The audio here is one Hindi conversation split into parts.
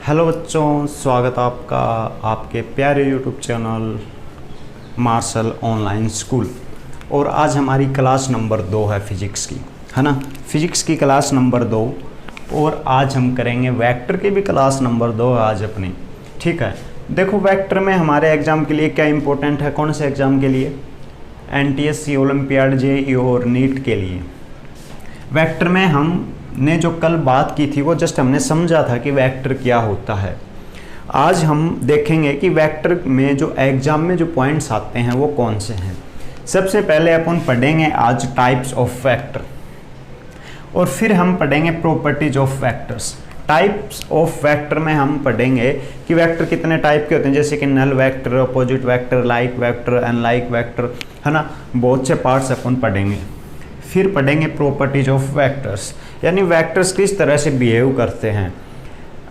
हेलो बच्चों, स्वागत आपका आपके प्यारे YouTube channel Marshal online school. और आज हमारी क्लास नंबर 2 है फिजिक्स की, है ना। फिजिक्स की क्लास नंबर 2। और आज हम करेंगे वेक्टर की भी क्लास नंबर 2 आज अपनी। ठीक है, देखो वेक्टर में हमारे एग्ज़ाम के लिए क्या इंपॉर्टेंट है, कौन से एग्ज़ाम के लिए, NTSC, ओलंपियाड, जेईई और नीट के लिए। वेक्टर में हमने जो कल बात की थी वो जस्ट हमने समझा था कि वेक्टर क्या होता है। आज हम देखेंगे कि वेक्टर में जो एग्जाम में जो पॉइंट्स आते हैं वो कौन से हैं। सबसे पहले अपन पढ़ेंगे आज टाइप्स ऑफ वेक्टर, और फिर हम पढ़ेंगे properties of vectors. Types of vector में हम पढ़ेंगे कि वेक्टर कितने टाइप के होते हैं, जैसे कि null vector, opposite vector, like vector, unlike vector, है ना। बहुत से पार्ट्स अपन पढ़ेंगे। फिर पढ़ेंगे प्रॉपर्टीज ऑफ वेक्टर्स, यानी वेक्टर्स किस तरह से बिहेव करते हैं।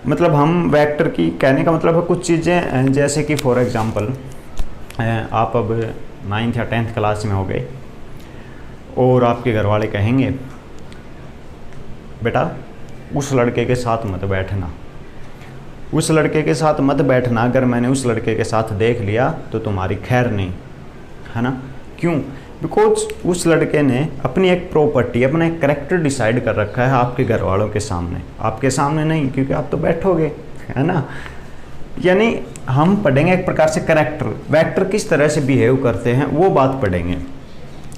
मतलब हम वेक्टर की कहने का मतलब है कुछ चीज़ें, जैसे कि फॉर एग्जांपल आप अब 9th या 10th क्लास में हो गए और आपके घर वाले कहेंगे बेटा उस लड़के के साथ मत बैठना, उस लड़के के साथ मत बैठना, अगर मैंने उस लड़के के साथ देख लिया तो तुम्हारी खैर नहीं, है ना। क्यों? बिकॉज उस लड़के ने अपनी एक प्रॉपर्टी, अपना एक करेक्टर डिसाइड कर रखा है आपके घर वालों के सामने, आपके सामने नहीं, क्योंकि आप तो बैठोगे, है ना। यानी हम पढ़ेंगे एक प्रकार से करेक्टर, वेक्टर किस तरह से बिहेव करते हैं वो बात पढ़ेंगे।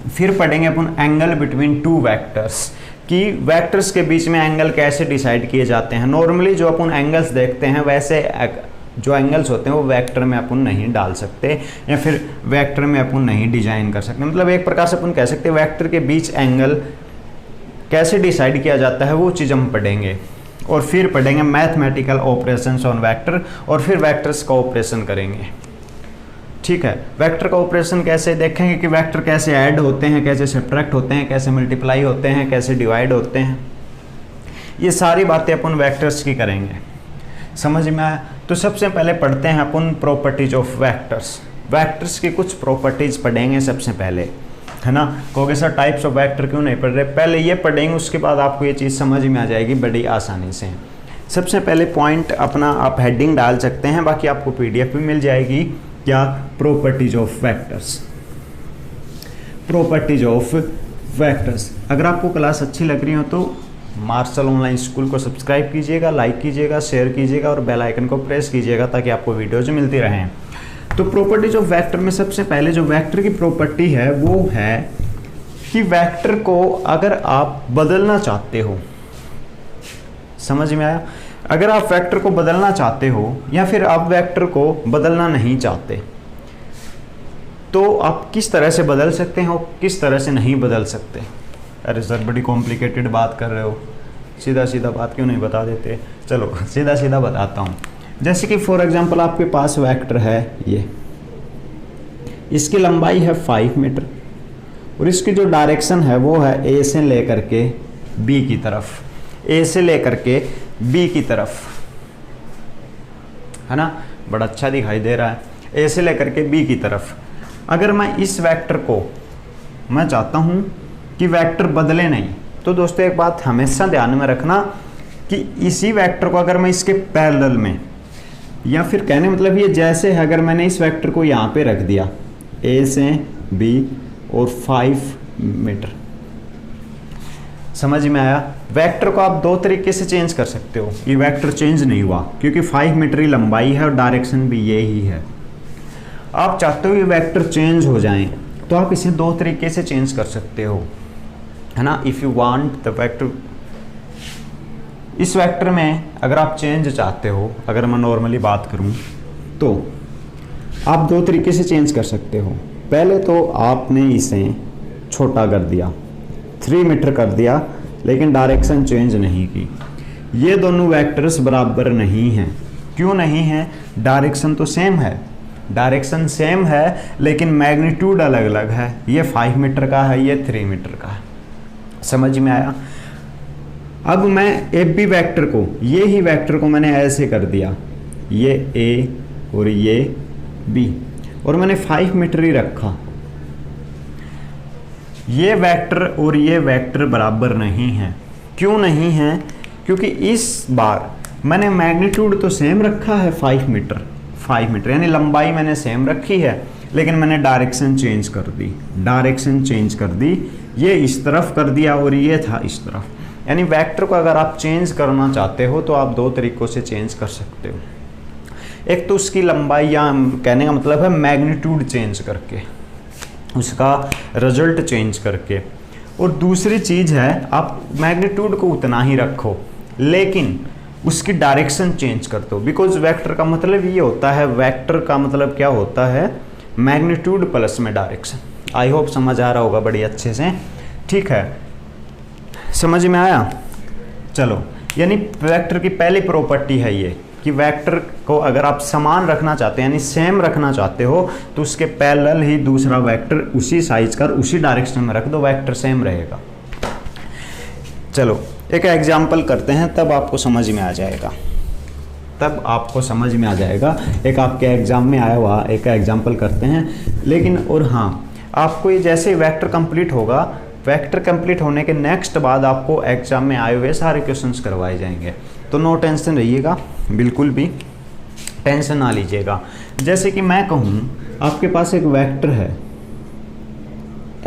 फिर पढ़ेंगे अपन एंगल बिटवीन टू वेक्टर्स, कि वेक्टर्स के बीच में एंगल कैसे डिसाइड किए जाते हैं। नॉर्मली जो अपन एंगल्स देखते हैं वैसे जो एंगल्स होते हैं वो वेक्टर में अपन नहीं डाल सकते, या फिर वेक्टर में अपन नहीं डिजाइन कर सकते। मतलब एक प्रकार से अपन कह सकते हैं वेक्टर के बीच एंगल कैसे डिसाइड किया जाता है वो चीज़ हम पढ़ेंगे। और फिर पढ़ेंगे मैथमेटिकल ऑपरेशंस ऑन वेक्टर, और फिर वेक्टर्स का ऑपरेशन करेंगे। ठीक है, वेक्टर का ऑपरेशन कैसे देखेंगे कि वेक्टर कैसे ऐड होते हैं, कैसे सब्ट्रैक्ट होते हैं, कैसे मल्टीप्लाई होते हैं, कैसे डिवाइड होते हैं। ये सारी बातें अपन वेक्टर्स की करेंगे। समझ में आया? तो सबसे पहले पढ़ते हैं अपन प्रॉपर्टीज ऑफ वेक्टर्स। वेक्टर्स की कुछ प्रॉपर्टीज पढ़ेंगे सबसे पहले, है ना। कहोगे सर टाइप्स ऑफ वेक्टर क्यों नहीं पढ़ रहे, पहले ये पढ़ेंगे, उसके बाद आपको ये चीज़ समझ में आ जाएगी बड़ी आसानी से। सबसे पहले पॉइंट अपना आप हेडिंग डाल सकते हैं, बाकी आपको PDF भी मिल जाएगी। क्या? Properties of vectors. Properties of vectors. अगर आपको क्लास अच्छी लग रही हो तो मार्शल ऑनलाइन स्कूल को सब्सक्राइब कीजिएगा, लाइक कीजिएगा, शेयर कीजिएगा और बेल आइकन को प्रेस कीजिएगा ताकि आपको वीडियोज मिलती रहें। तो प्रॉपर्टीज ऑफ वेक्टर में सबसे पहले जो वेक्टर की प्रॉपर्टी है वो है कि वेक्टर को अगर आप बदलना चाहते हो, समझ में आया? अगर आप वेक्टर को बदलना चाहते हो या फिर आप वेक्टर को बदलना नहीं चाहते तो आप किस तरह से बदल सकते हैं और किस तरह से नहीं बदल सकते। अरे सर बड़ी कॉम्प्लिकेटेड बात कर रहे हो, सीधा सीधा बात क्यों नहीं बता देते। चलो सीधा सीधा बताता हूँ। जैसे कि फॉर एग्जांपल आपके पास वेक्टर है ये, इसकी लंबाई है 5 मीटर और इसकी जो डायरेक्शन है वो है A से लेकर के B की तरफ, A से लेकर के B की तरफ, है ना। बड़ा अच्छा दिखाई दे रहा है, A से लेकर के B की तरफ। अगर मैं इस वेक्टर को मैं चाहता हूँ कि वेक्टर बदले नहीं, तो दोस्तों एक बात हमेशा ध्यान में रखना कि इसी वेक्टर को अगर मैं इसके पैरेलल में, या फिर कहने मतलब ये जैसे है, अगर मैंने इस वेक्टर को यहाँ पे रख दिया A से B और 5 मीटर, समझ में आया? वेक्टर को आप 2 तरीके से चेंज कर सकते हो। ये वेक्टर चेंज नहीं हुआ क्योंकि 5 मीटर ही लंबाई है और डायरेक्शन भी ये ही है। आप चाहते हो ये वेक्टर चेंज हो जाएं तो आप इसे 2 तरीके से चेंज कर सकते हो, है ना। If you want the vector, इस वेक्टर में अगर आप चेंज चाहते हो, अगर मैं नॉर्मली बात करूं तो आप 2 तरीके से चेंज कर सकते हो। पहले तो आपने इसे छोटा कर दिया, 3 मीटर कर दिया, लेकिन डायरेक्शन चेंज नहीं की। ये दोनों वेक्टर्स बराबर नहीं हैं। क्यों नहीं है? डायरेक्शन तो सेम है, डायरेक्शन सेम है लेकिन मैग्नीट्यूड अलग अलग है। ये 5 मीटर का है, ये 3 मीटर का है। समझ में आया? अब मैं AB वेक्टर को, ये ही वेक्टर को मैंने ऐसे कर दिया, ये A और ये B, और मैंने 5 मीटर ही रखा। ये वेक्टर और ये वेक्टर बराबर नहीं है। क्यों नहीं है? क्योंकि इस बार मैंने मैग्नीट्यूड तो सेम रखा है 5 मीटर, 5 मीटर यानी लंबाई मैंने सेम रखी है, लेकिन मैंने डायरेक्शन चेंज कर दी, डायरेक्शन चेंज कर दी, ये इस तरफ कर दिया और ये था इस तरफ। यानी वेक्टर को अगर आप चेंज करना चाहते हो तो आप दो तरीक़ों से चेंज कर सकते हो। एक तो उसकी लंबाई, या कहने का मतलब है मैग्नीट्यूड चेंज करके, उसका रिजल्ट चेंज करके, और दूसरी चीज़ है आप मैग्नीट्यूड को उतना ही रखो लेकिन उसकी डायरेक्शन चेंज कर दो। बिकॉज वेक्टर का मतलब ये होता है, वेक्टर का मतलब क्या होता है, मैग्नीट्यूड प्लस में डायरेक्शन। आई होप समझ आ रहा होगा बड़ी अच्छे से, ठीक है, समझ में आया। चलो, यानी वेक्टर की पहली प्रॉपर्टी है ये कि वेक्टर को अगर आप समान रखना चाहते हैं यानी सेम रखना चाहते हो तो उसके पैरेलल ही दूसरा वेक्टर उसी साइज का उसी डायरेक्शन में रख दो, वेक्टर सेम रहेगा। चलो एक एग्जाम्पल करते हैं, तब आपको समझ में आ जाएगा, तब आपको समझ में आ जाएगा। एक आपके एग्जाम में आया हुआ एक एग्जाम्पल करते हैं, लेकिन और हाँ, आपको ये जैसे वेक्टर कंप्लीट होगा, वेक्टर कंप्लीट होने के नेक्स्ट बाद आपको एग्जाम में आए हुए सारे क्वेश्चंस करवाए जाएंगे, तो नो टेंशन रहिएगा, बिल्कुल भी टेंशन ना लीजिएगा। जैसे कि मैं कहूँ आपके पास एक वेक्टर है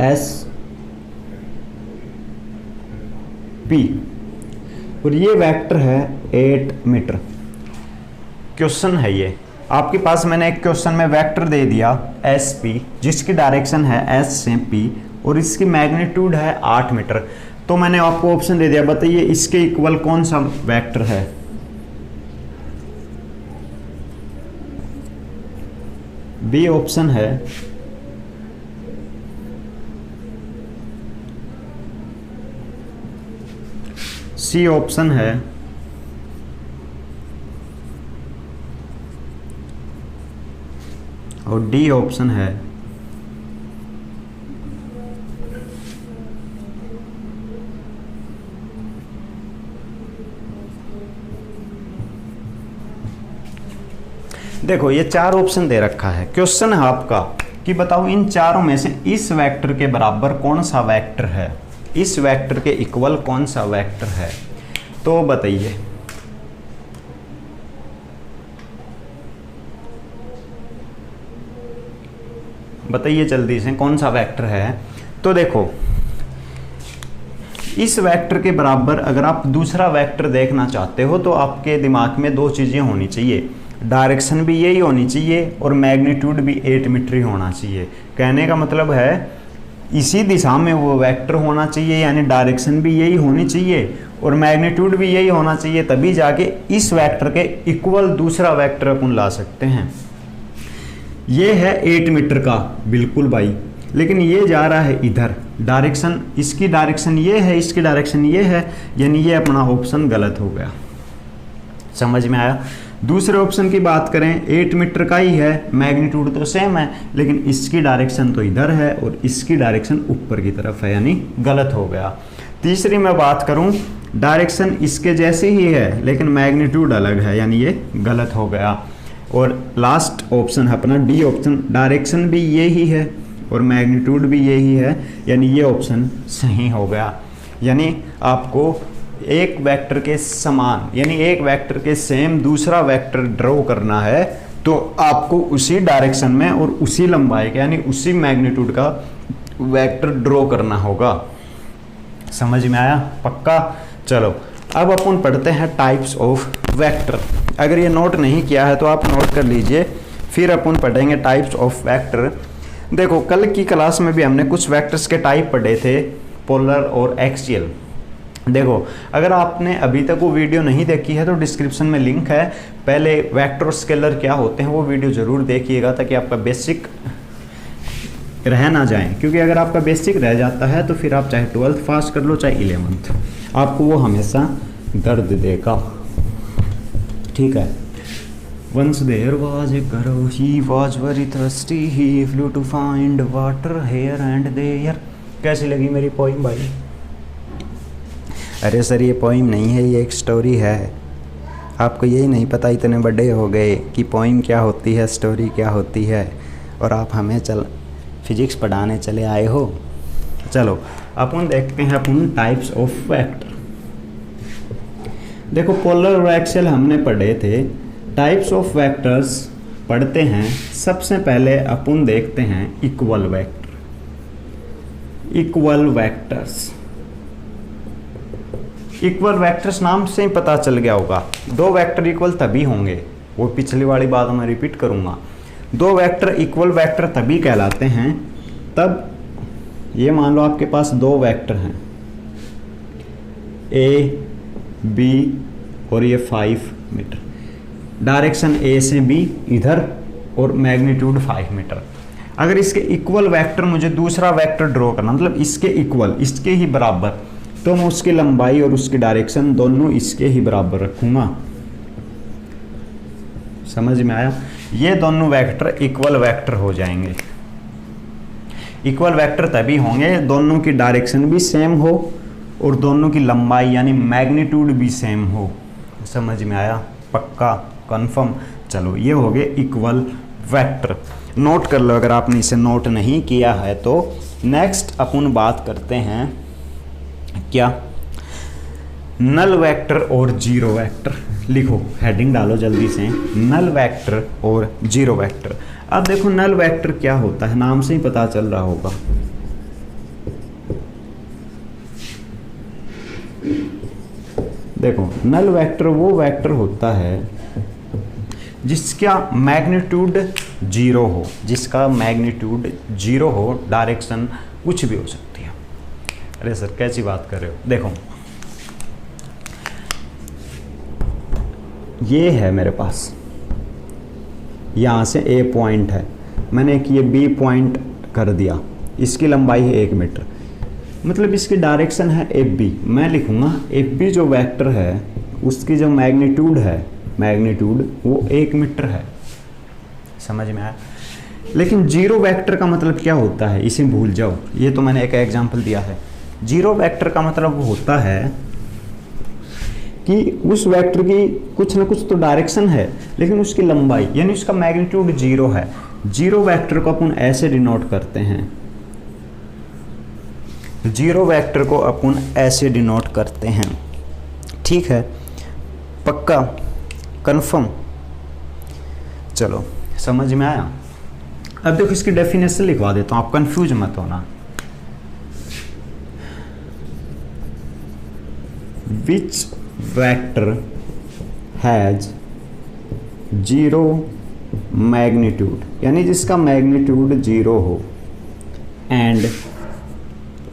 एस पी और ये वेक्टर है 8 मीटर। क्वेश्चन है ये आपके पास, मैंने एक क्वेश्चन में वेक्टर दे दिया एस पी जिसकी डायरेक्शन है एस से पी और इसकी मैग्नीट्यूड है 8 मीटर। तो मैंने आपको ऑप्शन दे दिया, बताइए इसके इक्वल कौन सा वेक्टर है। बी ऑप्शन है सी ऑप्शन है और डी ऑप्शन है। देखो ये चार ऑप्शन दे रखा है, क्वेश्चन है आपका कि बताओ इन चारों में से इस वेक्टर के बराबर कौन सा वेक्टर है, इस वेक्टर के इक्वल कौन सा वेक्टर है। तो बताइए, बताइए जल्दी से कौन सा वेक्टर है। तो देखो इस वेक्टर के बराबर अगर आप दूसरा वेक्टर देखना चाहते हो तो आपके दिमाग में दो चीज़ें होनी चाहिए, डायरेक्शन भी यही होनी चाहिए और मैग्नीट्यूड भी 8 मीटर ही होना चाहिए। कहने का मतलब है इसी दिशा में वो वेक्टर होना चाहिए, यानी डायरेक्शन भी यही होनी चाहिए और मैग्नीट्यूड भी यही होना चाहिए, तभी जाके इस वेक्टर के इक्वल दूसरा वेक्टर अपन ला सकते हैं। ये है 8 मीटर का, बिल्कुल भाई, लेकिन ये जा रहा है इधर, डायरेक्शन इसकी डायरेक्शन ये है, इसकी डायरेक्शन ये है, यानी ये अपना ऑप्शन गलत हो गया। समझ में आया। दूसरे ऑप्शन की बात करें 8 मीटर का ही है, मैग्नीट्यूड तो सेम है, लेकिन इसकी डायरेक्शन तो इधर है और इसकी डायरेक्शन ऊपर की तरफ है, यानी गलत हो गया। तीसरी मैं बात करूं, डायरेक्शन इसके जैसे ही है लेकिन मैग्नीट्यूड अलग है, यानी ये गलत हो गया। और लास्ट ऑप्शन है अपना डी ऑप्शन, डायरेक्शन भी यही है और मैग्नीट्यूड भी यही है, यानी ये ऑप्शन सही हो गया। यानी आपको एक वेक्टर के समान, यानी एक वेक्टर के सेम दूसरा वेक्टर ड्रॉ करना है तो आपको उसी डायरेक्शन में और उसी लंबाई का यानी उसी मैग्नीट्यूड का वेक्टर ड्रॉ करना होगा। समझ में आया पक्का। चलो अब अपन पढ़ते हैं टाइप्स ऑफ वेक्टर। अगर ये नोट नहीं किया है तो आप नोट कर लीजिए, फिर अपन पढ़ेंगे टाइप्स ऑफ वेक्टर। देखो कल की क्लास में भी हमने कुछ वेक्टर्स के टाइप पढ़े थे, पोलर और एक्सियल। देखो अगर आपने अभी तक वो वीडियो नहीं देखी है तो डिस्क्रिप्शन में लिंक है, पहले वेक्टर और स्केलर क्या होते हैं वो वीडियो ज़रूर देखिएगा ताकि आपका बेसिक रह ना जाए, क्योंकि अगर आपका बेसिक रह जाता है तो फिर आप चाहे 12th पास कर लो चाहे 11th, आपको वो हमेशा दर्द देगा। ठीक है। Once there was a girl, he was very thirsty, he flew to find water here and there। कैसी लगी मेरी पोइम भाई? अरे सर ये पोइम नहीं है, ये एक स्टोरी है। आपको यही नहीं पता इतने बड़े हो गए कि पोइम क्या होती है, स्टोरी क्या होती है, और आप हमें फिजिक्स पढ़ाने चले आए हो। चलो अपन देखते हैं अपन टाइप्स ऑफ वेक्टर। देखो पोलर और एक्सियल हमने पढ़े थे। टाइप्स ऑफ वेक्टर्स पढ़ते हैं, सबसे पहले अपन देखते हैं equal vector. Equal vectors, equal vectors नाम से ही पता चल गया होगा, दो वेक्टर इक्वल तभी होंगे, वो पिछली वाली बात मैं रिपीट करूंगा। दो वेक्टर इक्वल वेक्टर तभी कहलाते हैं तब, ये मान लो आपके पास दो वेक्टर हैं ए बी और ये 5 मीटर, डायरेक्शन ए से बी इधर और मैग्नीट्यूड 5 मीटर। अगर इसके इक्वल वेक्टर मुझे दूसरा वेक्टर ड्रॉ करना, मतलब इसके इक्वल, इसके ही बराबर, तो मैं उसकी लंबाई और उसकी डायरेक्शन दोनों इसके ही बराबर रखूंगा। समझ में आया? ये दोनों वेक्टर इक्वल वेक्टर हो जाएंगे। इक्वल वेक्टर तभी होंगे दोनों की डायरेक्शन भी सेम हो और दोनों की लंबाई यानी मैग्नीट्यूड भी सेम हो। समझ में आया? पक्का, कंफर्म। चलो ये हो गए इक्वल वेक्टर, नोट कर लो अगर आपने इसे नोट नहीं किया है तो। नेक्स्ट अपन बात करते हैं क्या, नल वेक्टर और जीरो वेक्टर। लिखो, हेडिंग डालो जल्दी से, नल वेक्टर और जीरो वेक्टर। अब देखो नल वेक्टर क्या होता है, नाम से ही पता चल रहा होगा। देखो नल वेक्टर वो वेक्टर होता है जिसका मैग्नीट्यूड जीरो हो, जिसका मैग्नीट्यूड जीरो हो, डायरेक्शन कुछ भी हो सकती है। अरे सर कैसी बात कर रहे हो? देखो ये है मेरे पास, यहाँ से ए पॉइंट है, मैंने एक ये बी पॉइंट कर दिया, इसकी लंबाई है 1 मीटर, मतलब इसकी डायरेक्शन है एफ बी। मैं लिखूँगा एफ बी जो वेक्टर है उसकी जो मैग्नीट्यूड है, मैग्नीट्यूड वो 1 मीटर है। समझ में आया? लेकिन जीरो वेक्टर का मतलब क्या होता है इसे भूल जाओ, ये तो मैंने एक एग्जांपल दिया है। जीरो वेक्टर का मतलब वो होता है कि उस वेक्टर की कुछ ना कुछ तो डायरेक्शन है लेकिन उसकी लंबाई यानी उसका मैग्नीट्यूड जीरो है। जीरो वेक्टर को अपन ऐसे डिनोट करते हैं, जीरो वेक्टर को अपन ऐसे डिनोट करते हैं। ठीक है, पक्का, कंफर्म? चलो समझ में आया? अब देखो इसकी डेफिनेशन लिखवा देता हूं, आप कंफ्यूज मत होना। विच वेक्टर हैज जीरो मैग्नीट्यूड, यानी जिसका मैग्नीट्यूड जीरो हो, एंड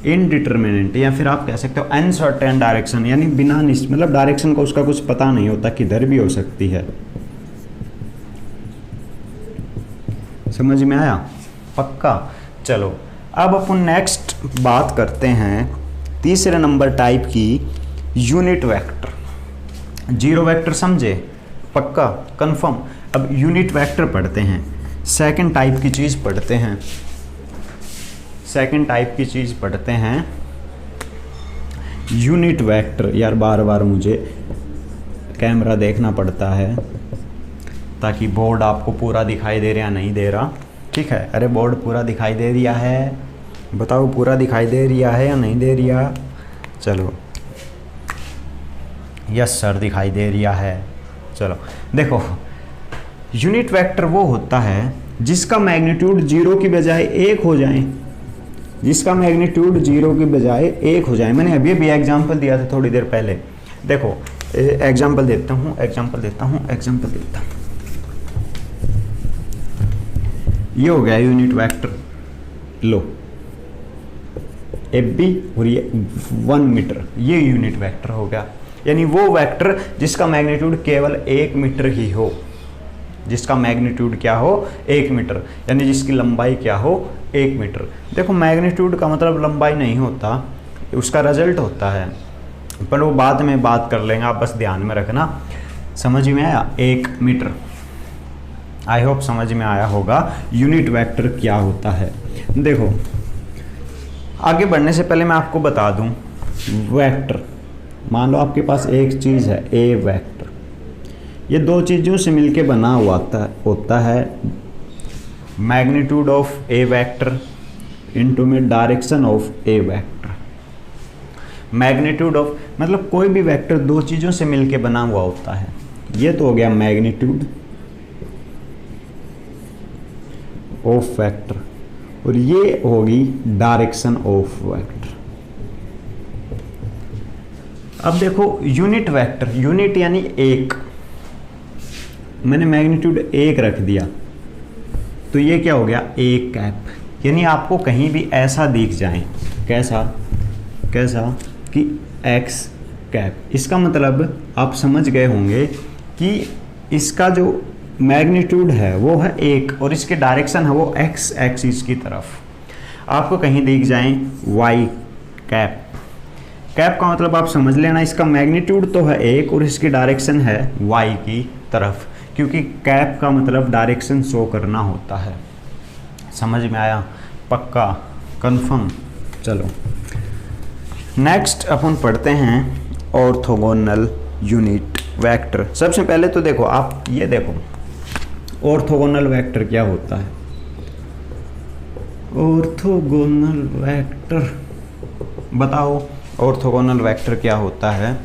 इनडिटरमिनेंट, या फिर आप कह सकते हो अनसर्टेन डायरेक्शन, यानी बिना मतलब डायरेक्शन का उसका कुछ पता नहीं होता, किधर भी हो सकती है। समझ में आया? पक्का। चलो अब अपन नेक्स्ट बात करते हैं तीसरे नंबर टाइप की, यूनिट वेक्टर। जीरो वेक्टर समझे? पक्का, कंफर्म। अब यूनिट वेक्टर पढ़ते हैं, सेकंड टाइप की चीज़ पढ़ते हैं, सेकंड टाइप की चीज़ पढ़ते हैं यूनिट वेक्टर। यार बार बार मुझे कैमरा देखना पड़ता है ताकि बोर्ड आपको पूरा दिखाई दे रहा या नहीं दे रहा। ठीक है, अरे बोर्ड पूरा दिखाई दे रहा है, बताओ पूरा दिखाई दे रहा है या नहीं दे रहा? चलो यस सर दिखाई दे रहा है। चलो देखो, यूनिट वेक्टर वो होता है जिसका मैग्नीट्यूड जीरो की बजाय 1 हो जाए, जिसका मैग्नीट्यूड जीरो की बजाय 1 हो जाए। मैंने अभी अभी एग्जांपल दिया था थोड़ी देर पहले। देखो एग्जांपल देता हूँ, एग्जांपल देता हूँ, एग्जांपल देता हूँ। ये हो गया यूनिट वेक्टर, लो एफ बी और ये 1 मीटर, ये यूनिट वेक्टर हो गया। यानी वो वेक्टर जिसका मैग्नीट्यूड केवल 1 मीटर ही हो, जिसका मैग्नीट्यूड क्या हो 1 मीटर, यानी जिसकी लंबाई क्या हो 1 मीटर। देखो मैग्नीट्यूड का मतलब लंबाई नहीं होता, उसका रिजल्ट होता है, पर वो बाद में बात कर लेंगे, आप बस ध्यान में रखना। समझ में आया? 1 मीटर, आई होप समझ में आया होगा यूनिट वेक्टर क्या होता है। देखो आगे बढ़ने से पहले मैं आपको बता दूं, वेक्टर मान लो आपके पास एक चीज़ है ए वेक्टर, ये दो चीज़ों से मिलके बना हुआ होता है magnitude of a vector into में direction of a vector. Magnitude of मतलब कोई भी वेक्टर दो चीज़ों से मिलके बना हुआ होता है। ये तो हो गया मैग्नीट्यूड ऑफ वेक्टर और ये होगी डायरेक्शन ऑफ वेक्टर। अब देखो यूनिट वेक्टर, यूनिट यानी एक, मैंने मैग्नीट्यूड एक रख दिया तो ये क्या हो गया एक कैप। यानी आपको कहीं भी ऐसा दिख जाए, कैसा कैसा कि एक्स कैप, इसका मतलब आप समझ गए होंगे कि इसका जो मैग्नीट्यूड है वो है एक और इसके डायरेक्शन है वो एक्स एक्सिस की तरफ। आपको कहीं दिख जाए वाई कैप, कैप का मतलब आप समझ लेना इसका मैग्नीट्यूड तो है एक और इसकी डायरेक्शन है वाई की तरफ, क्योंकि कैप का मतलब डायरेक्शन शो करना होता है। समझ में आया? पक्का? कंफर्म? चलो नेक्स्ट अपन पढ़ते हैं ऑर्थोगोनल यूनिट वेक्टर। सबसे पहले तो देखो आप ये देखो ऑर्थोगोनल वेक्टर क्या होता है। ऑर्थोगोनल वेक्टर बताओ, ऑर्थोगोनल वेक्टर क्या होता है?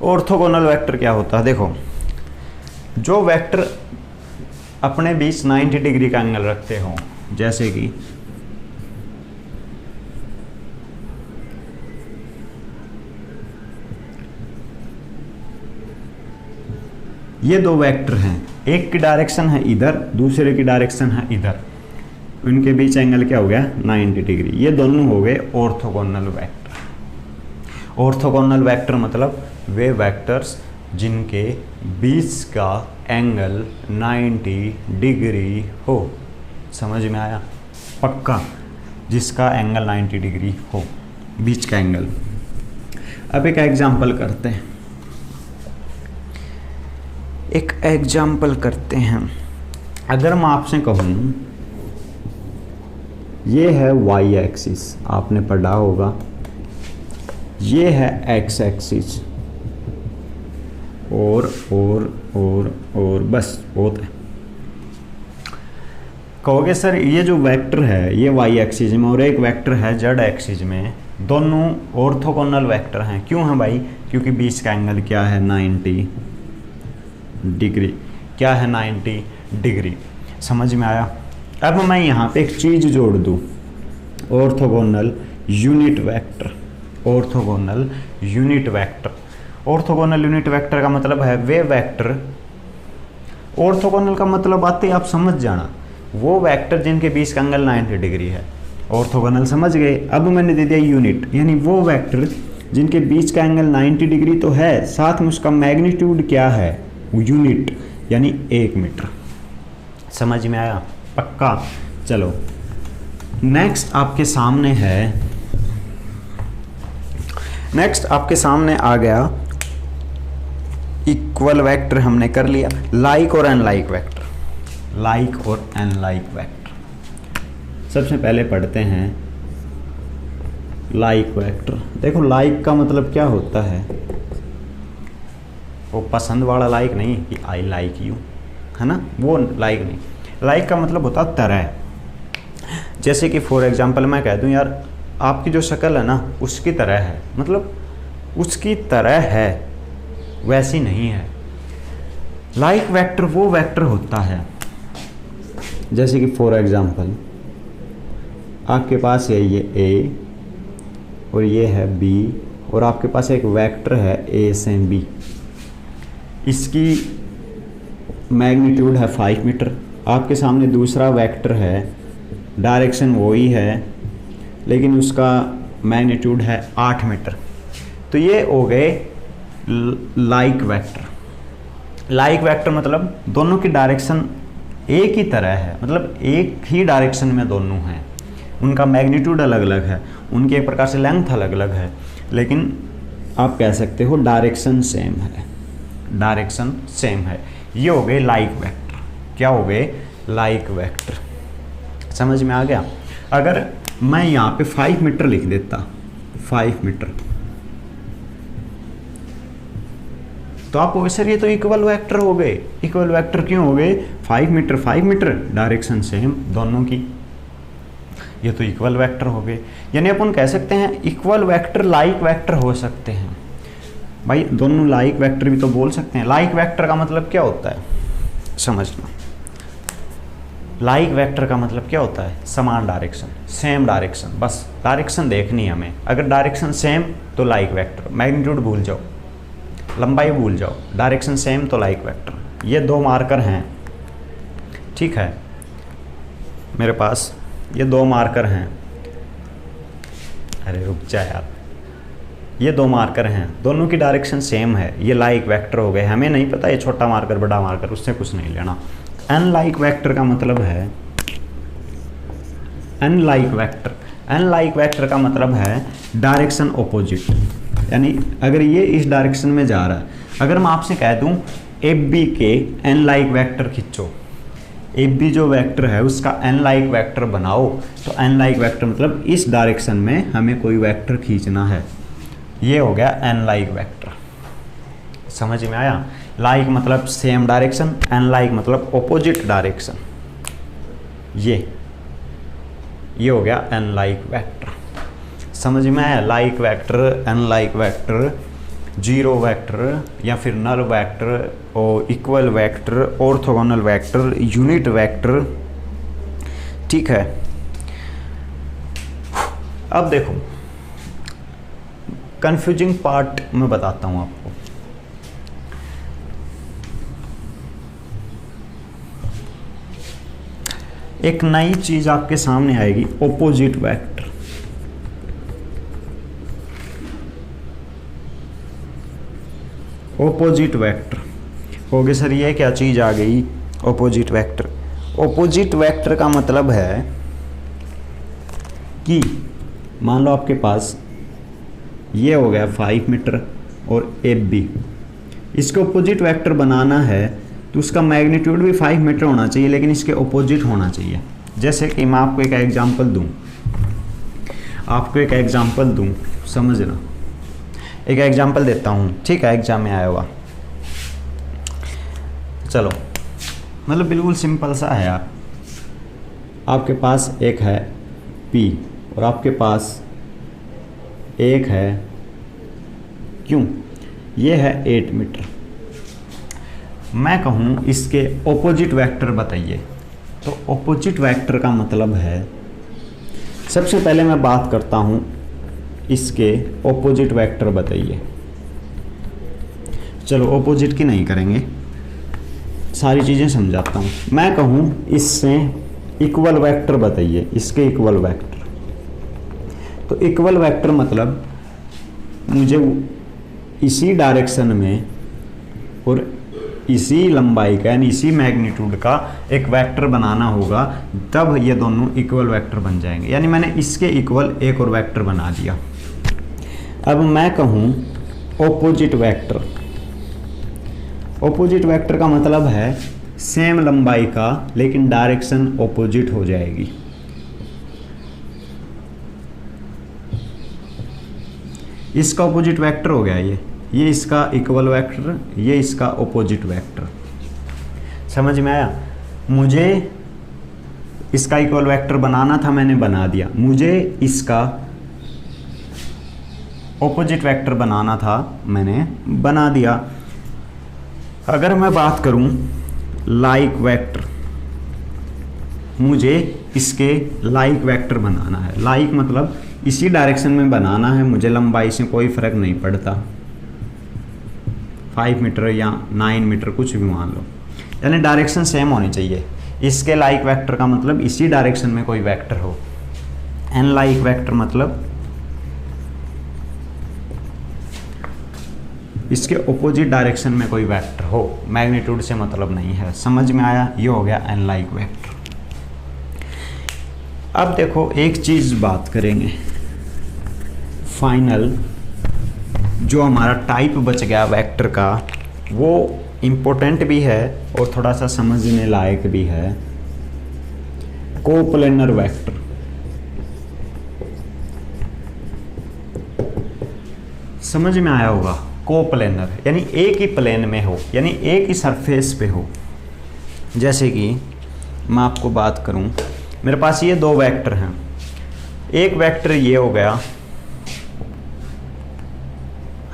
ऑर्थोगोनल वेक्टर क्या होता है? देखो जो वेक्टर अपने बीच 90 डिग्री का एंगल रखते हो, जैसे कि ये दो वेक्टर हैं, एक की डायरेक्शन है इधर, दूसरे की डायरेक्शन है इधर, उनके बीच एंगल क्या हो गया 90 डिग्री। ये दोनों हो गए ऑर्थोगोनल वेक्टर। ऑर्थोगोनल वेक्टर मतलब वे वेक्टर्स जिनके बीच का एंगल 90 डिग्री हो। समझ में आया? पक्का? जिसका एंगल 90 डिग्री हो, बीच का एंगल। अब एक एग्जांपल करते हैं, एक एग्जांपल करते हैं। अगर मैं आपसे कहूँ ये है वाई एक्सिस, आपने पढ़ा होगा, ये है एक्स एक्सिस और बस बहुत है। कहोगे सर ये जो वेक्टर है ये वाई एक्सिस में और एक वेक्टर है जेड एक्सिस में, दोनों ऑर्थोगोनल वेक्टर हैं। क्यों है भाई? क्योंकि बीच का एंगल क्या है 90 डिग्री। क्या है 90 डिग्री। समझ में आया? अब मैं यहाँ पे एक चीज़ जोड़ दूँ, orthogonal unit vector. Orthogonal unit vector, orthogonal unit vector का मतलब है वे वेक्टर, ऑर्थोगोनल का मतलब आते ही आप समझ जाना, वो वेक्टर जिनके बीच का एंगल 90 डिग्री है। ऑर्थोगोनल समझ गए? अब मैंने दे दिया यूनिट, यानी वो वेक्टर जिनके बीच का एंगल 90 डिग्री तो है, साथ में उसका मैग्नीट्यूड क्या है, यूनिट यानी 1 मीटर। समझ में आया? पक्का? चलो नेक्स्ट आपके सामने है, नेक्स्ट आपके सामने आ गया इक्वल वेक्टर हमने कर लिया, लाइक और अनलाइक वेक्टर। लाइक और अनलाइक वेक्टर सबसे पहले पढ़ते हैं लाइक वेक्टर। देखो लाइक का मतलब क्या होता है, वो पसंद वाला लाइक नहीं कि आई लाइक यू, है ना, वो लाइक नहीं। लाइक का मतलब होता तरह। जैसे कि फॉर एग्जांपल मैं कह दूं यार आपकी जो शक्ल है ना उसकी तरह है, मतलब उसकी तरह है वैसी नहीं है। लाइक वेक्टर वो वेक्टर होता है जैसे कि फॉर एग्जांपल आपके पास है ये ए और ये है बी और आपके पास एक वेक्टर है ए से बी, इसकी मैग्नीट्यूड है 5 मीटर। आपके सामने दूसरा वेक्टर है, डायरेक्शन वही है लेकिन उसका मैग्नीट्यूड है 8 मीटर। तो ये हो गए लाइक वेक्टर। लाइक वेक्टर मतलब दोनों की डायरेक्शन एक ही तरह है, मतलब एक ही डायरेक्शन में दोनों हैं, उनका मैग्नीट्यूड अलग अलग है, उनकी एक प्रकार से लेंथ अलग अलग है, लेकिन आप कह सकते हो डायरेक्शन सेम है। डायरेक्शन सेम है। ये हो गए लाइक वेक्टर। क्या हो गए? Like vector. समझ में आ गया? अगर मैं यहाँ पे 5 मीटर लिख देता, 5 मीटर, तो आप बोले सर ये तो इक्वल वेक्टर हो गए। इक्वल वेक्टर क्यों हो गए? 5 मीटर 5 मीटर, डायरेक्शन सेम दोनों की, ये तो इक्वल वेक्टर हो गए। यानी अपन कह सकते हैं इक्वल वेक्टर लाइक वेक्टर हो सकते हैं। भाई दोनों लाइक वेक्टर भी तो बोल सकते हैं। लाइक वेक्टर का मतलब क्या होता है समझना। लाइक वेक्टर का मतलब क्या होता है? समान डायरेक्शन, सेम डायरेक्शन, बस डायरेक्शन देखनी है हमें। अगर डायरेक्शन सेम तो लाइक वेक्टर, मैग्नीट्यूड भूल जाओ, लंबाई भूल जाओ, डायरेक्शन सेम तो लाइक वेक्टर। ये 2 मार्कर हैं, ठीक है, मेरे पास ये 2 मार्कर हैं। अरे रुक जा यार, ये 2 मार्कर हैं, दोनों की डायरेक्शन सेम है, ये लाइक वेक्टर हो गए। हमें नहीं पता ये छोटा मार्कर बड़ा मार्कर, उससे कुछ नहीं लेना। अनलाइक वेक्टर का मतलब है, अनलाइक वेक्टर, अनलाइक वेक्टर का मतलब है डायरेक्शन ऑपोजिट। यानी अगर ये इस डायरेक्शन में जा रहा है, अगर मैं आपसे कह दूं एफ बी के अनलाइक वेक्टर खींचो, एफ बी जो वेक्टर है उसका अनलाइक वेक्टर बनाओ, तो अनलाइक वेक्टर मतलब इस डायरेक्शन में हमें कोई वेक्टर खींचना है, ये हो गया अनलाइक वेक्टर। समझ में आया? लाइक मतलब सेम डायरेक्शन, अनलाइक मतलब ऑपोजिट डायरेक्शन, ये हो गया अनलाइक वेक्टर। समझ में आया? Like vector, unlike vector, zero vector या फिर नल वेक्टर और equal vector, orthogonal vector, unit vector, ठीक है। अब देखो कंफ्यूजिंग पार्ट मैं बताता हूं आपको। एक नई चीज आपके सामने आएगी, ऑपोजिट वेक्टर। ऑपोजिट वेक्टर हो गए सर, ये क्या चीज आ गई? Opposite vector. ऑपोजिट वेक्टर का मतलब है कि मान लो आपके पास ये हो गया 5 मीटर और एफ बी, इसके ऑपोजिट वेक्टर बनाना है तो उसका मैग्नीट्यूड भी 5 मीटर होना चाहिए, लेकिन इसके ऑपोजिट होना चाहिए। जैसे कि मैं आपको एक एग्जांपल दूं, समझना, एक एग्जांपल देता हूं, ठीक है, एग्जाम में आया हुआ। चलो मतलब बिल्कुल सिंपल सा है यार। आपके पास एक है P और आपके पास एक है Q, ये है 8 मीटर। मैं कहूँ इसके ऑपोजिट वेक्टर बताइए, तो ऑपोजिट वेक्टर का मतलब है, सबसे पहले मैं बात करता हूँ इसके ऑपोजिट वेक्टर बताइए। चलो ऑपोजिट की नहीं करेंगे, सारी चीज़ें समझाता हूँ। मैं कहूँ इससे इक्वल वेक्टर बताइए, इसके इक्वल वेक्टर। तो इक्वल वेक्टर मतलब मुझे इसी डायरेक्शन में और इसी लंबाई का यानी इसी मैग्नीट्यूड का एक वेक्टर बनाना होगा, तब ये दोनों इक्वल वेक्टर बन जाएंगे। यानी मैंने इसके इक्वल एक और वेक्टर बना दिया। अब मैं कहूँ ऑपोजिट वेक्टर। ऑपोजिट वेक्टर का मतलब है सेम लंबाई का लेकिन डायरेक्शन ऑपोजिट हो जाएगी। इसका ऑपोजिट वेक्टर हो गया ये इसका इक्वल वेक्टर, ये इसका ऑपोजिट वेक्टर। समझ में आया? मुझे इसका इक्वल वेक्टर बनाना था, मैंने बना दिया। मुझे इसका ऑपोजिट वेक्टर बनाना था, मैंने बना दिया। अगर मैं बात करूं लाइक वेक्टर, मुझे इसके लाइक वेक्टर बनाना है। लाइक मतलब इसी डायरेक्शन में बनाना है, मुझे लंबाई से कोई फर्क नहीं पड़ता, 5 मीटर या 9 मीटर कुछ भी मान लो, यानी डायरेक्शन सेम होनी चाहिए। इसके लाइक वेक्टर का मतलब इसी डायरेक्शन में कोई वेक्टर हो। एन लाइक वेक्टर मतलब इसके ऑपोजिट डायरेक्शन में कोई वेक्टर हो, मैग्नीट्यूड से मतलब नहीं है। समझ में आया? ये हो गया एन लाइक वेक्टर। अब देखो एक चीज बात करेंगे फाइनल, जो हमारा टाइप बच गया वेक्टर का, वो इम्पोर्टेंट भी है और थोड़ा सा समझने लायक भी है। Coplanar vector. समझ में आया होगा? कोप्लेनर, यानी एक ही प्लेन में हो, यानी एक ही सरफेस पे हो। जैसे कि मैं आपको बात करूं, मेरे पास ये दो वेक्टर हैं, एक वेक्टर ये हो गया,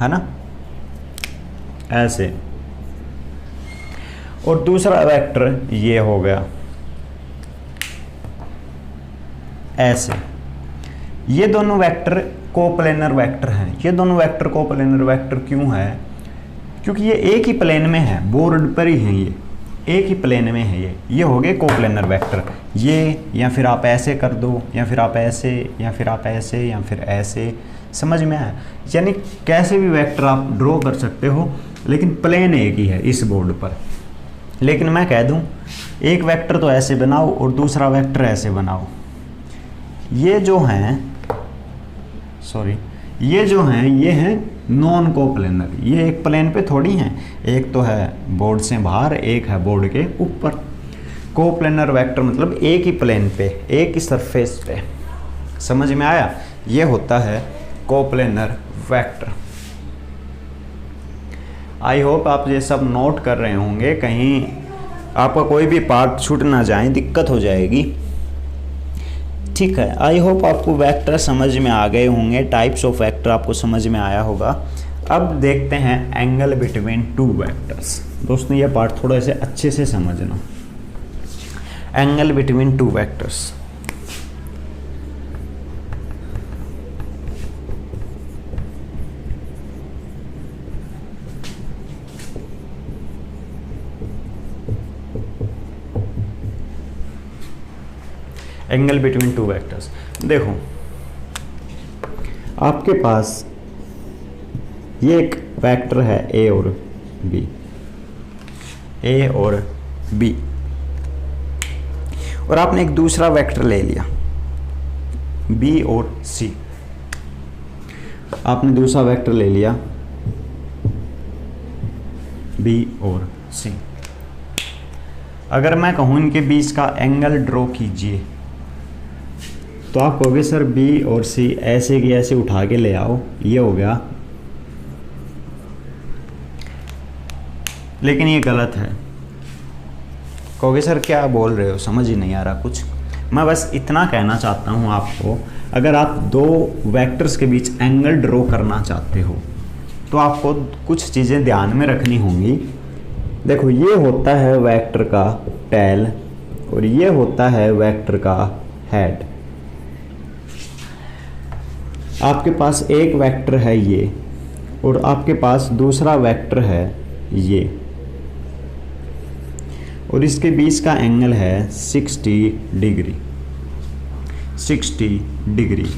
है ना, ऐसे, और दूसरा वेक्टर ये हो गया ऐसे। ये दोनों वेक्टर कोप्लेनर वेक्टर हैं। ये दोनों वेक्टर कोप्लेनर वेक्टर क्यों है? क्योंकि ये एक ही प्लेन में है, बोर्ड पर ही हैं, ये एक ही प्लेन में है। ये हो गए कोप्लेनर वेक्टर। ये, या फिर आप ऐसे कर दो, या फिर आप ऐसे, या फिर आप ऐसे, या फिर ऐसे, समझ में आया? यानी कैसे भी वेक्टर आप ड्रॉ कर सकते हो, लेकिन प्लेन एक ही है इस बोर्ड पर। लेकिन मैं कह दूं एक वेक्टर तो ऐसे बनाओ और दूसरा वेक्टर ऐसे बनाओ। ये जो हैं, सॉरी, ये जो हैं ये हैं नॉन कोप्लेनर। ये एक प्लेन पे थोड़ी हैं, एक तो है बोर्ड से बाहर, एक है बोर्ड के ऊपर। कोप्लेनर वेक्टर मतलब एक ही प्लेन पे, एक ही सरफेस पे। समझ में आया? ये होता है कोप्लेनर वेक्टर। आई होप आप ये सब नोट कर रहे होंगे, कहीं आपका कोई भी पार्ट छूट ना जाए, दिक्कत हो जाएगी। ठीक है, आई होप आपको वेक्टर समझ में आ गए होंगे, टाइप्स ऑफ वेक्टर आपको समझ में आया होगा। अब देखते हैं एंगल बिटवीन टू वेक्टर्स। दोस्तों ये पार्ट थोड़ा से अच्छे से समझना। Angle between two vectors, angle between two vectors. देखो आपके पास ये एक वेक्टर है ए और बी, ए और बी, और आपने एक दूसरा वेक्टर ले लिया बी और सी। आपने दूसरा वेक्टर ले लिया बी और सी। अगर मैं कहूं इनके बीच का एंगल ड्रॉ कीजिए, तो आप कहोगे सर बी और सी ऐसे की ऐसे उठा के ले आओ, ये हो गया, लेकिन ये गलत है। कहोगे सर क्या बोल रहे हो, समझ ही नहीं आ रहा कुछ। मैं बस इतना कहना चाहता हूँ आपको, अगर आप दो वेक्टर्स के बीच एंगल ड्रॉ करना चाहते हो तो आपको कुछ चीज़ें ध्यान में रखनी होंगी। देखो ये होता है वेक्टर का टेल और ये होता है वेक्टर का हेड। आपके पास एक वेक्टर है ये और आपके पास दूसरा वेक्टर है ये, और इसके बीच का एंगल है 60 डिग्री। 60 डिग्री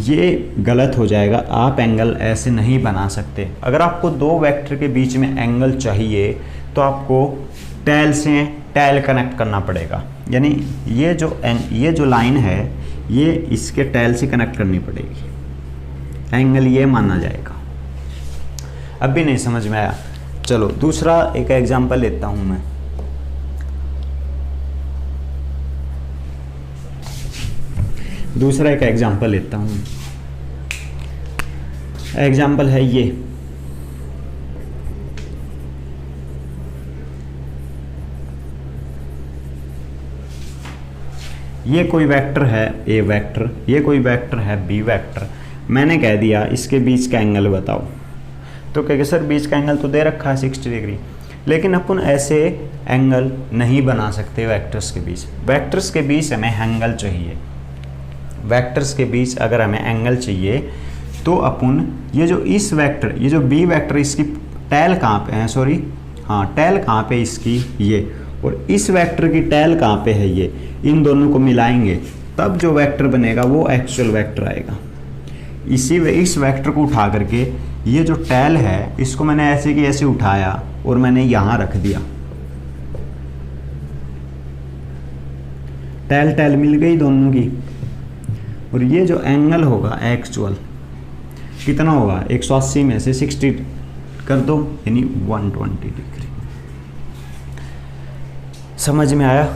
ये गलत हो जाएगा, आप एंगल ऐसे नहीं बना सकते। अगर आपको दो वेक्टर के बीच में एंगल चाहिए तो आपको टेल से टेल कनेक्ट करना पड़ेगा, यानी ये जो लाइन है ये इसके टेल से कनेक्ट करनी पड़ेगी, एंगल ये माना जाएगा। अब भी नहीं समझ में आया? चलो दूसरा एक एग्जांपल लेता हूं मैं। दूसरा एक एग्जांपल लेता हूं। एग्जांपल है ये कोई वेक्टर है ए वेक्टर, ये कोई वेक्टर है बी वेक्टर। मैंने कह दिया इसके बीच का एंगल बताओ, तो कहेंगे सर बीच का एंगल तो दे रखा है 60 डिग्री, लेकिन अपन ऐसे एंगल नहीं बना सकते वेक्टर्स के बीच। वेक्टर्स के बीच हमें एंगल चाहिए। वेक्टर्स के बीच अगर हमें एंगल चाहिए तो अपन ये जो इस वेक्टर, ये जो बी वेक्टर, इसकी टेल कहाँ पे है, सॉरी हाँ टेल कहाँ पे इसकी ये, और इस वेक्टर की टेल कहाँ पे है ये, इन दोनों को मिलाएंगे तब जो वेक्टर बनेगा वो एक्चुअल वेक्टर आएगा। इस वेक्टर को उठा करके ये जो टेल है इसको मैंने ऐसे की ऐसे उठाया और मैंने यहाँ रख दिया, टेल टेल मिल गई दोनों की, और ये जो एंगल होगा एक्चुअल कितना होगा, 180 में से 60 कर दो यानी 120 डिग्री। समझ में आया?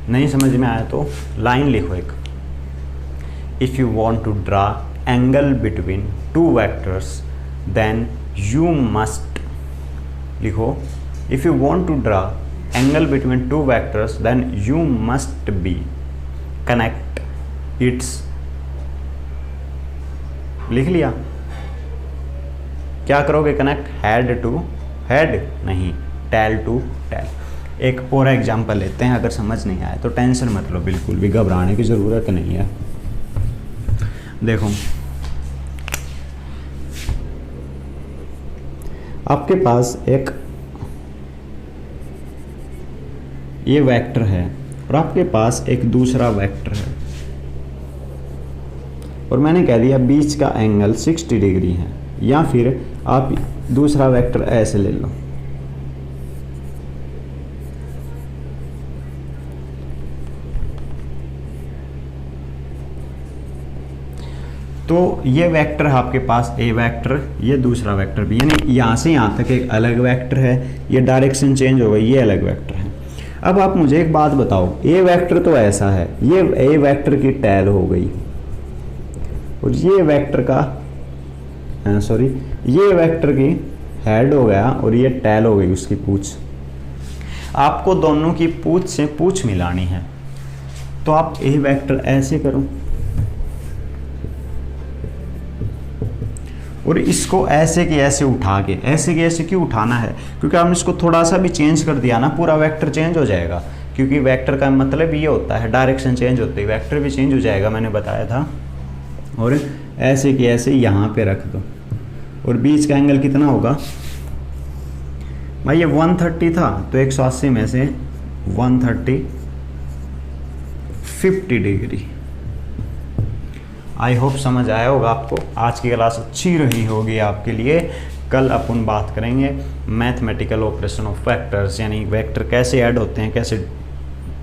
नहीं समझ में आया तो लाइन लिखो एक। If you want to draw angle between two vectors, then you must लिखो, if you want to draw angle between two vectors then you must be connect its. लिख लिया? क्या करोगे? कनेक्ट हेड टू हेड, नहीं, टेल टू टेल। एक और एग्जांपल लेते हैं, अगर समझ नहीं आया तो टेंशन मत लो, बिल्कुल भी घबराने की ज़रूरत नहीं है। देखो, आपके पास एक ये वेक्टर है और आपके पास एक दूसरा वेक्टर है, और मैंने कह दिया बीच का एंगल 60 डिग्री है, या फिर आप दूसरा वेक्टर ऐसे ले लो। तो ये वेक्टर है आपके पास ए वेक्टर, ये दूसरा वेक्टर भी, यानी यहाँ से यहाँ तक एक अलग वेक्टर है, ये डायरेक्शन चेंज हो गई, ये अलग वेक्टर है। अब आप मुझे एक बात बताओ, ए वेक्टर तो ऐसा है, ये ए वेक्टर की टैल हो गई, और ये वेक्टर का सॉरी ये वेक्टर की हेड हो गया, और ये टैल हो गई उसकी पूंछ। आपको दोनों की पूंछ से पूंछ मिलानी है, तो आप ए वेक्टर ऐसे करो और इसको ऐसे की ऐसे उठा के, ऐसे की ऐसे क्यों उठाना है? क्योंकि हमने इसको थोड़ा सा भी चेंज कर दिया ना, पूरा वेक्टर चेंज हो जाएगा। क्योंकि वेक्टर का मतलब ये होता है डायरेक्शन चेंज होती है, वेक्टर भी चेंज हो जाएगा, मैंने बताया था। और ऐसे की ऐसे यहाँ पे रख दो, और बीच का एंगल कितना होगा भाई? ये 130 था, तो 180 में से 130 50 डिग्री। आई होप समझ आया होगा आपको। आज की क्लास अच्छी रही होगी आपके लिए। कल अपन बात करेंगे मैथमेटिकल ऑपरेशन ऑफ वेक्टर्स, यानी वेक्टर कैसे ऐड होते हैं, कैसे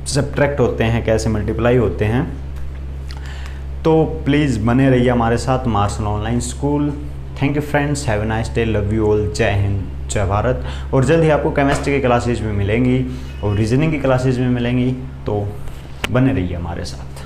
सब्ट्रैक्ट होते हैं, कैसे मल्टीप्लाई होते हैं। तो प्लीज़ बने रहिए हमारे साथ Marshal online school. Thank you friends, have a nice day, love you all, जय हिंद, जय भारत। और जल्द ही आपको केमिस्ट्री की क्लासेज भी मिलेंगी और रीजनिंग की क्लासेज भी मिलेंगी, तो बने रहिए हमारे साथ।